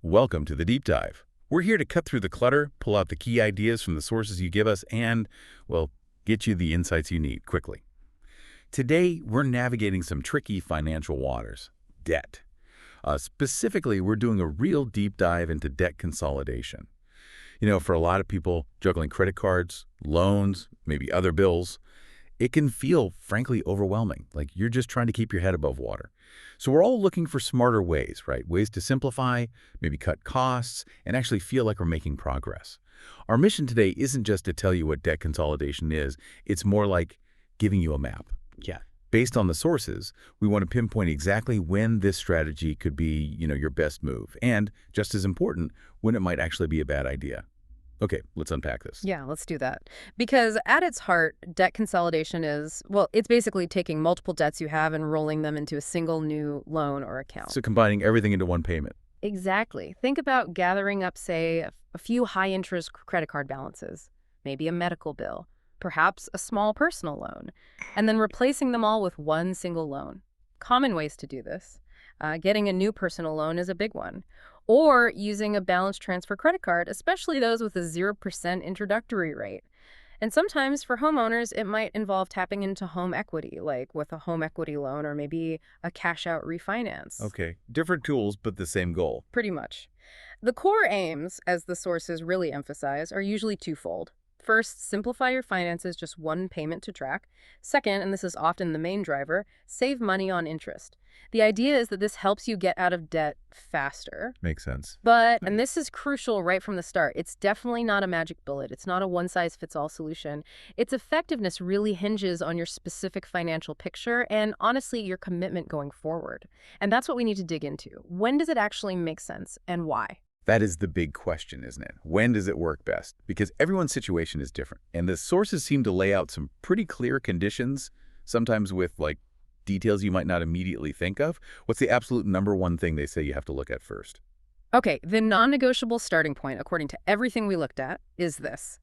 Welcome to the Deep Dive. We're here to cut through the clutter, pull out the key ideas from the sources you give us, and, well, get you the insights you need quickly. Today, we're navigating some tricky financial waters. Debt. Specifically, we're doing a real deep dive into debt consolidation. For a lot of people, juggling credit cards, loans, maybe other bills, it can feel, frankly, overwhelming, like you're just trying to keep your head above water. So we're all looking for smarter ways, right? Ways to simplify, maybe cut costs, and actually feel like we're making progress. Our mission today isn't just to tell you what debt consolidation is, it's more like giving you a map. Yeah. Based on the sources, we want to pinpoint exactly when this strategy could be, your best move, and, just as important, when it might actually be a bad idea. Okay, let's unpack this. Yeah, let's do that. Because at its heart, debt consolidation is, well, it's basically taking multiple debts you have and rolling them into a single new loan or account. So combining everything into one payment. Exactly. Think about gathering up, say, a few high-interest credit card balances, maybe a medical bill, perhaps a small personal loan, and then replacing them all with one single loan. Common ways to do this. Getting a new personal loan is a big one. Or using a balance transfer credit card, especially those with a 0% introductory rate. And sometimes for homeowners, it might involve tapping into home equity, like with a home equity loan or maybe a cash-out refinance. Okay, different tools, but the same goal. Pretty much. The core aims, as the sources really emphasize, are usually twofold. First, simplify your finances, just one payment to track. Second, and this is often the main driver, save money on interest. The idea is that this helps you get out of debt faster. Makes sense. But, and this is crucial right from the start, it's definitely not a magic bullet. It's not a one-size-fits-all solution. Its effectiveness really hinges on your specific financial picture and, honestly, your commitment going forward. And that's what we need to dig into. When does it actually make sense and why? That is the big question, isn't it? When does it work best? Because everyone's situation is different. And the sources seem to lay out some pretty clear conditions, sometimes with, details you might not immediately think of. What's the absolute number one thing they say you have to look at first? Okay, the non-negotiable starting point, according to everything we looked at, is this.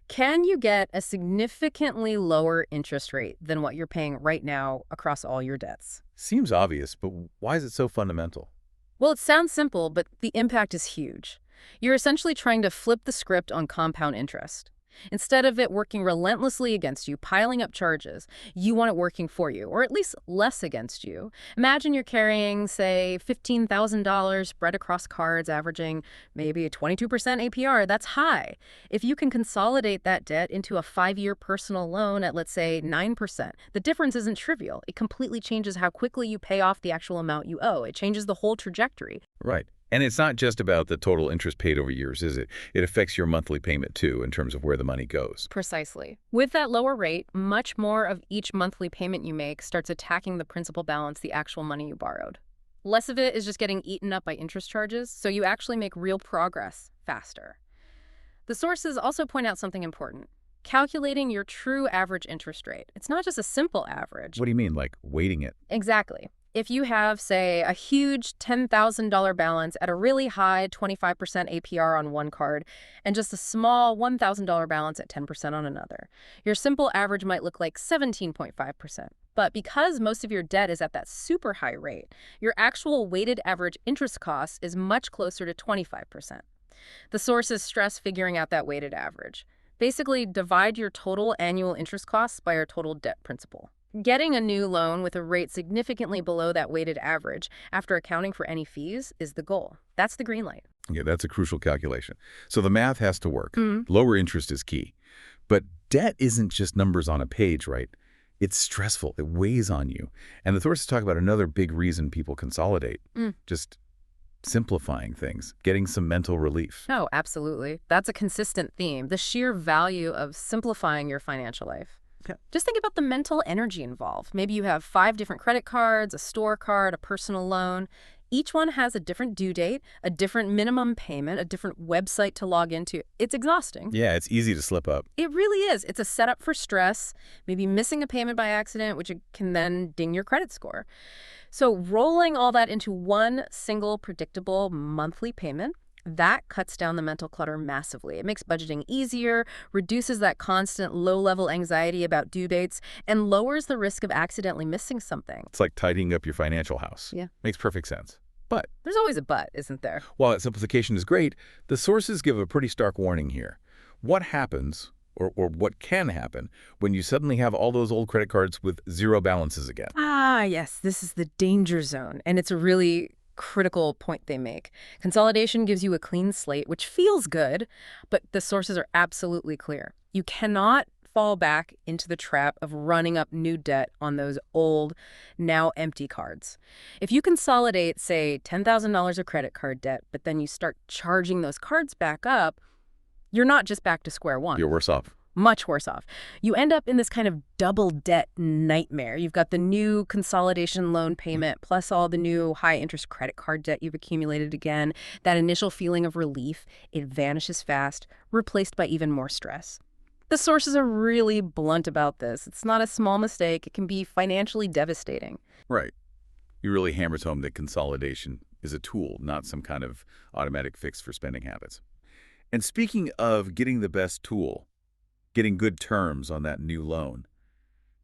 Can you get a significantly lower interest rate than what you're paying right now across all your debts? Seems obvious, but why is it so fundamental? Well, it sounds simple, but the impact is huge. You're essentially trying to flip the script on compound interest. Instead of it working relentlessly against you, piling up charges, you want it working for you, or at least less against you. Imagine you're carrying, say, $15,000 spread across cards, averaging maybe a 22% APR. That's high. If you can consolidate that debt into a 5-year personal loan at, let's say, 9%, the difference isn't trivial. It completely changes how quickly you pay off the actual amount you owe. It changes the whole trajectory. Right. And it's not just about the total interest paid over years, is it? It affects your monthly payment, too, in terms of where the money goes. Precisely. With that lower rate, much more of each monthly payment you make starts attacking the principal balance, the actual money you borrowed. Less of it is just getting eaten up by interest charges, so you actually make real progress faster. The sources also point out something important. Calculating your true average interest rate. It's not just a simple average. What do you mean, like weighting it? Exactly. If you have, say, a huge $10,000 balance at a really high 25% APR on one card and just a small $1,000 balance at 10% on another, your simple average might look like 17.5%. But because most of your debt is at that super high rate, your actual weighted average interest cost is much closer to 25%. The sources stress figuring out that weighted average. Basically, divide your total annual interest costs by your total debt principal. Getting a new loan with a rate significantly below that weighted average after accounting for any fees is the goal. That's the green light. Yeah, that's a crucial calculation. So the math has to work. Lower interest is key. But debt isn't just numbers on a page, right? It's stressful. It weighs on you. And the sources talk about another big reason people consolidate. Just simplifying things, getting some mental relief. Oh, absolutely. That's a consistent theme, the sheer value of simplifying your financial life. Just think about the mental energy involved. Maybe you have 5 different credit cards, a store card, a personal loan. Each one has a different due date, a different minimum payment, a different website to log into. It's exhausting. Yeah, it's easy to slip up. It really is. It's a setup for stress, maybe missing a payment by accident, which can then ding your credit score. So rolling all that into one single predictable monthly payment, that cuts down the mental clutter massively. It makes budgeting easier, reduces that constant low-level anxiety about due dates, and lowers the risk of accidentally missing something. It's like tidying up your financial house. Yeah. Makes perfect sense. But There's always a but, isn't there? while that simplification is great, the sources give a pretty stark warning here. What happens, or what can happen, when you suddenly have all those old credit cards with zero balances again? Ah, yes, this is the danger zone, and it's a really critical point they make. Consolidation gives you a clean slate, which feels good, but the sources are absolutely clear. You cannot fall back into the trap of running up new debt on those old, now empty cards. If you consolidate, say, $10,000 of credit card debt, but then you start charging those cards back up, you're not just back to square one. You're worse off. Much worse off. You end up in this kind of double debt nightmare. You've got the new consolidation loan payment plus all the new high interest credit card debt you've accumulated again. That initial feeling of relief, it vanishes fast, replaced by even more stress. The sources are really blunt about this. It's not a small mistake. It can be financially devastating. Right. You really hammers home that consolidation is a tool, not some kind of automatic fix for spending habits. And speaking of getting the best tool, getting good terms on that new loan,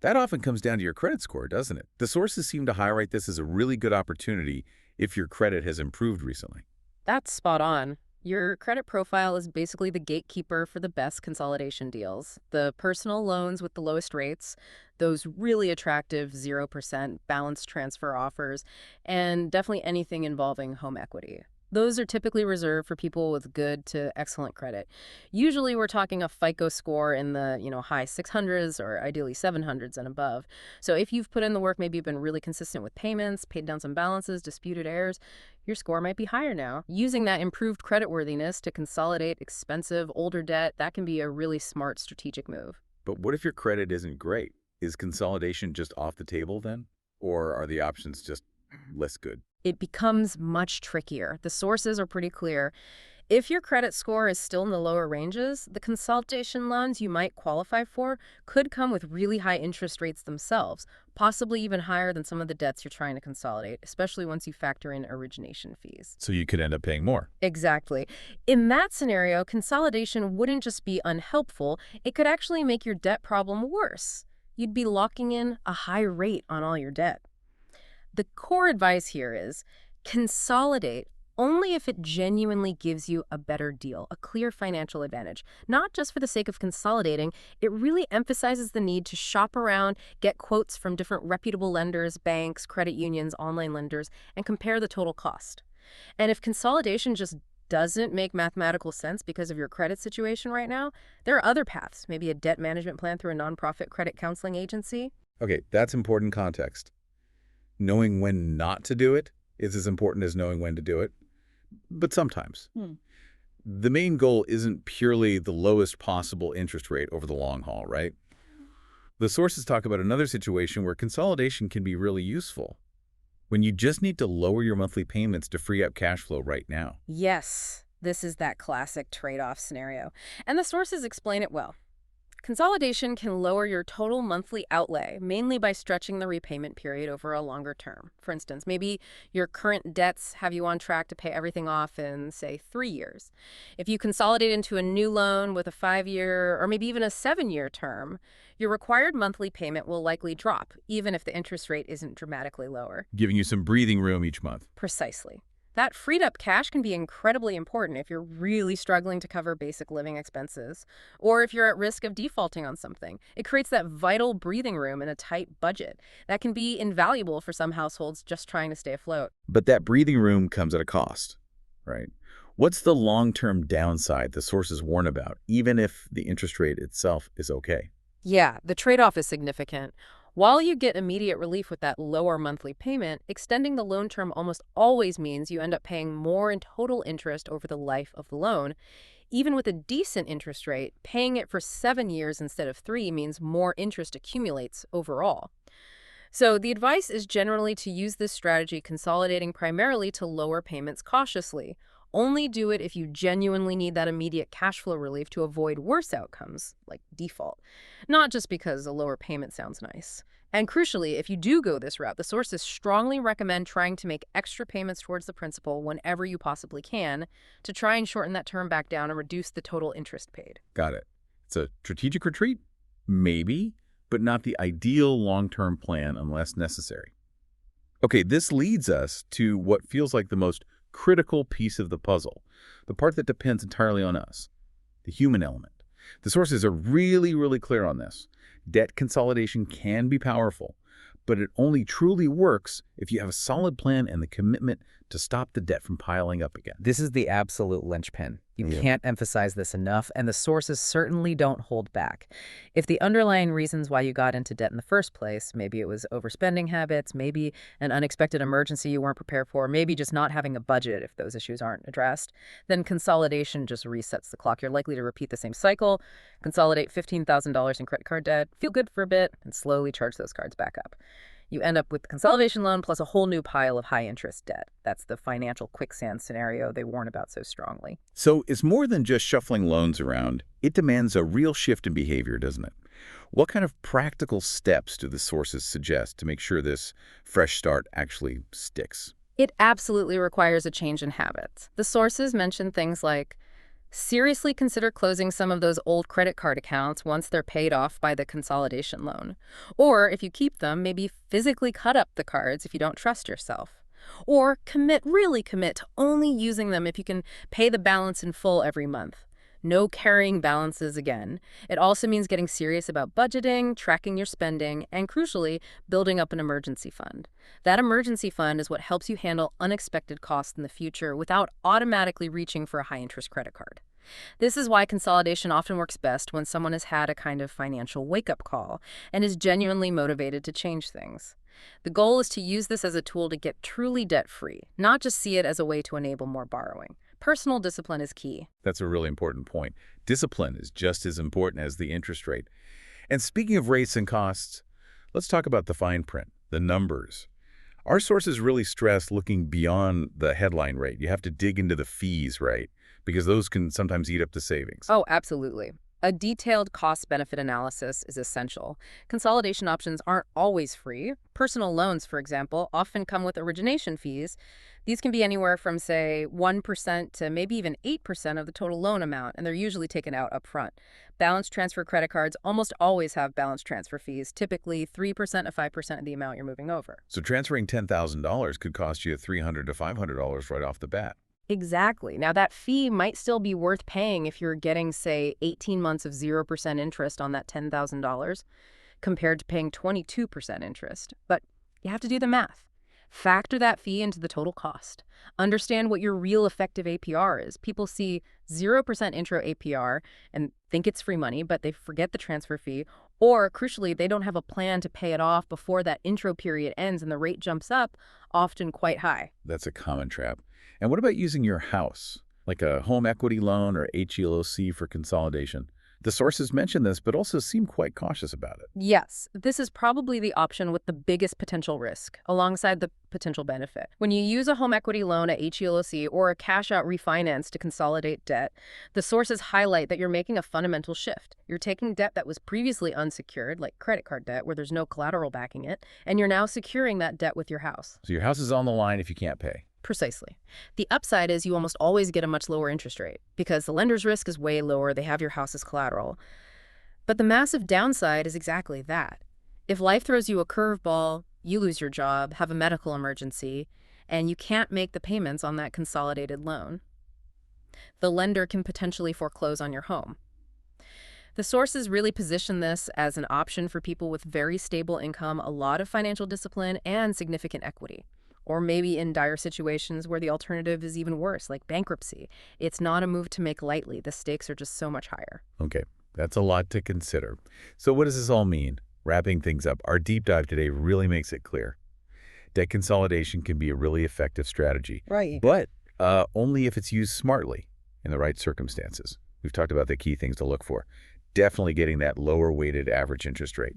that often comes down to your credit score, doesn't it? The sources seem to highlight this as a really good opportunity if your credit has improved recently. That's spot on. Your credit profile is basically the gatekeeper for the best consolidation deals. The personal loans with the lowest rates, those really attractive 0% balance transfer offers, and definitely anything involving home equity. Those are typically reserved for people with good to excellent credit. Usually we're talking a FICO score in the, high 600s or ideally 700s and above. So if you've put in the work, maybe you've been really consistent with payments, paid down some balances, disputed errors, your score might be higher now. Using that improved creditworthiness to consolidate expensive, older debt, that can be a really smart strategic move. But what if your credit isn't great? Is consolidation just off the table then? Or are the options just less good? It becomes much trickier. The sources are pretty clear. If your credit score is still in the lower ranges, the consolidation loans you might qualify for could come with really high interest rates themselves, possibly even higher than some of the debts you're trying to consolidate, especially once you factor in origination fees. So you could end up paying more. Exactly. In that scenario, consolidation wouldn't just be unhelpful, it could actually make your debt problem worse. You'd be locking in a high rate on all your debt. The core advice here is consolidate only if it genuinely gives you a better deal, a clear financial advantage. Not just for the sake of consolidating, it really emphasizes the need to shop around, get quotes from different reputable lenders, banks, credit unions, online lenders, and compare the total cost. And if consolidation just doesn't make mathematical sense because of your credit situation right now, there are other paths, maybe a debt management plan through a nonprofit credit counseling agency. Okay, that's important context. Knowing when not to do it is as important as knowing when to do it. But sometimes. The main goal isn't purely the lowest possible interest rate over the long haul, right? The sources talk about another situation where consolidation can be really useful, when you just need to lower your monthly payments to free up cash flow right now. Yes, this is that classic trade-off scenario. And the sources explain it well. Consolidation can lower your total monthly outlay, mainly by stretching the repayment period over a longer term. For instance, maybe your current debts have you on track to pay everything off in, say, 3 years. If you consolidate into a new loan with a 5-year or maybe even a 7-year term, your required monthly payment will likely drop, even if the interest rate isn't dramatically lower. Giving you some breathing room each month. Precisely. That freed up cash can be incredibly important if you're really struggling to cover basic living expenses, or if you're at risk of defaulting on something. It creates that vital breathing room in a tight budget that can be invaluable for some households just trying to stay afloat. But that breathing room comes at a cost, right? What's the long-term downside the sources warn about, even if the interest rate itself is okay? Yeah, the trade-off is significant. While you get immediate relief with that lower monthly payment, extending the loan term almost always means you end up paying more in total interest over the life of the loan. Even with a decent interest rate, paying it for 7 years instead of 3 means more interest accumulates overall. So the advice is generally to use this strategy, consolidating primarily to lower payments cautiously. Only do it if you genuinely need that immediate cash flow relief to avoid worse outcomes, like default, not just because a lower payment sounds nice. And crucially, if you do go this route, the sources strongly recommend trying to make extra payments towards the principal whenever you possibly can to try and shorten that term back down and reduce the total interest paid. Got it. It's a strategic retreat? Maybe, but not the ideal long-term plan unless necessary. Okay, this leads us to what feels like the most critical piece of the puzzle, the part that depends entirely on us, the human element. The sources are really, really clear on this. Debt consolidation can be powerful, but it only truly works if you have a solid plan and the commitment to stop the debt from piling up again. This is the absolute linchpin. You Yeah. can't emphasize this enough, and the sources certainly don't hold back. If the underlying reasons why you got into debt in the first place, maybe it was overspending habits, maybe an unexpected emergency you weren't prepared for, maybe just not having a budget if those issues aren't addressed, then consolidation just resets the clock. You're likely to repeat the same cycle, consolidate $15,000 in credit card debt, feel good for a bit, and slowly charge those cards back up. You end up with the consolidation loan plus a whole new pile of high-interest debt. That's the financial quicksand scenario they warn about so strongly. So it's more than just shuffling loans around. It demands a real shift in behavior, doesn't it? What kind of practical steps do the sources suggest to make sure this fresh start actually sticks? It absolutely requires a change in habits. The sources mention things like seriously consider closing some of those old credit card accounts once they're paid off by the consolidation loan. Or if you keep them, maybe physically cut up the cards if you don't trust yourself. Or really commit to only using them if you can pay the balance in full every month. No carrying balances again. It also means getting serious about budgeting, tracking your spending, and crucially, building up an emergency fund. That emergency fund is what helps you handle unexpected costs in the future without automatically reaching for a high-interest credit card. This is why consolidation often works best when someone has had a kind of financial wake-up call and is genuinely motivated to change things. The goal is to use this as a tool to get truly debt-free, not just see it as a way to enable more borrowing. Personal discipline is key. That's a really important point. Discipline is just as important as the interest rate. And speaking of rates and costs, let's talk about the fine print, the numbers. Our sources really stress looking beyond the headline rate. You have to dig into the fees, right? Because those can sometimes eat up the savings. Oh, absolutely. A detailed cost-benefit analysis is essential. Consolidation options aren't always free. Personal loans, for example, often come with origination fees. These can be anywhere from, say, 1% to maybe even 8% of the total loan amount, and they're usually taken out up front. Balance transfer credit cards almost always have balance transfer fees, typically 3% to 5% of the amount you're moving over. So transferring $10,000 could cost you $300 to $500 right off the bat. Exactly. Now, that fee might still be worth paying if you're getting, say, 18 months of 0% interest on that $10,000 compared to paying 22% interest. But you have to do the math. Factor that fee into the total cost. Understand what your real effective APR is. People see 0% intro APR and think it's free money, but they forget the transfer fee. Or, crucially, they don't have a plan to pay it off before that intro period ends and the rate jumps up, often quite high. That's a common trap. And what about using your house, like a home equity loan or HELOC for consolidation? The sources mention this, but also seem quite cautious about it. Yes, this is probably the option with the biggest potential risk, alongside the potential benefit. When you use a home equity loan, a HELOC, or a cash-out refinance to consolidate debt, the sources highlight that you're making a fundamental shift. You're taking debt that was previously unsecured, like credit card debt, where there's no collateral backing it, and you're now securing that debt with your house. So your house is on the line if you can't pay. Precisely. The upside is you almost always get a much lower interest rate because the lender's risk is way lower. They have your house as collateral. But the massive downside is exactly that. If life throws you a curveball, you lose your job, have a medical emergency, and you can't make the payments on that consolidated loan, the lender can potentially foreclose on your home. The sources really position this as an option for people with very stable income, a lot of financial discipline, and significant equity. Or maybe in dire situations where the alternative is even worse, like bankruptcy. It's not a move to make lightly. The stakes are just so much higher. Okay, that's a lot to consider. So what does this all mean? Wrapping things up, our deep dive today really makes it clear. Debt consolidation can be a really effective strategy. Right. But only if it's used smartly in the right circumstances. We've talked about the key things to look for. Definitely getting that lower weighted average interest rate.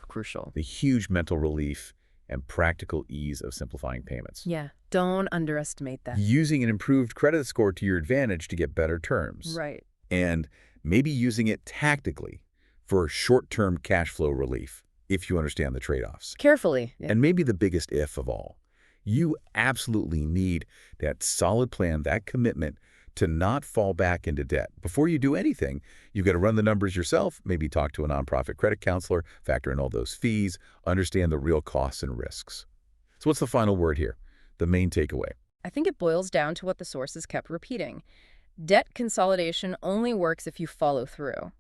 Crucial. The huge mental relief and practical ease of simplifying payments. Yeah, don't underestimate that. Using an improved credit score to your advantage to get better terms. Right. And maybe using it tactically for short-term cash flow relief, if you understand the trade-offs. Carefully. And maybe the biggest if of all, you absolutely need that solid plan, that commitment to not fall back into debt. Before you do anything, you've got to run the numbers yourself, maybe talk to a nonprofit credit counselor, factor in all those fees, understand the real costs and risks. So what's the final word here? The main takeaway. I think it boils down to what the sources kept repeating. Debt consolidation only works if you follow through.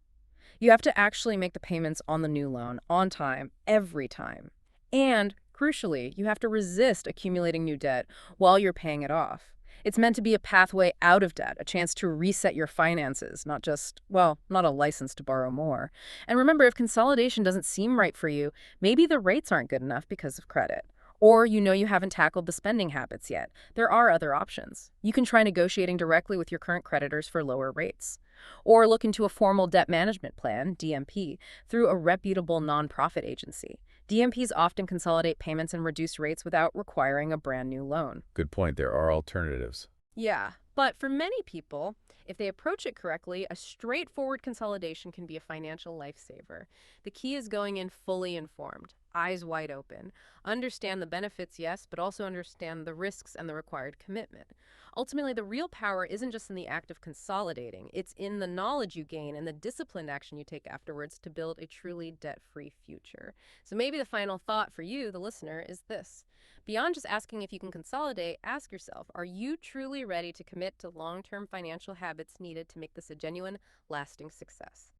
You have to actually make the payments on the new loan on time, every time. And, crucially, you have to resist accumulating new debt while you're paying it off. It's meant to be a pathway out of debt, a chance to reset your finances, not just, well, not a license to borrow more. And remember, if consolidation doesn't seem right for you, maybe the rates aren't good enough because of credit. Or you know you haven't tackled the spending habits yet. There are other options. You can try negotiating directly with your current creditors for lower rates. Or look into a formal debt management plan, DMP, through a reputable nonprofit agency. DMPs often consolidate payments and reduce rates without requiring a brand new loan. Good point. There are alternatives. Yeah, but for many people, if they approach it correctly, a straightforward consolidation can be a financial lifesaver. The key is going in fully informed, eyes wide open. Understand the benefits, yes, but also understand the risks and the required commitment. Ultimately, the real power isn't just in the act of consolidating. It's in the knowledge you gain and the disciplined action you take afterwards to build a truly debt-free future. So maybe the final thought for you, the listener, is this. Beyond just asking if you can consolidate, ask yourself, are you truly ready to commit to long-term financial habits needed to make this a genuine, lasting success?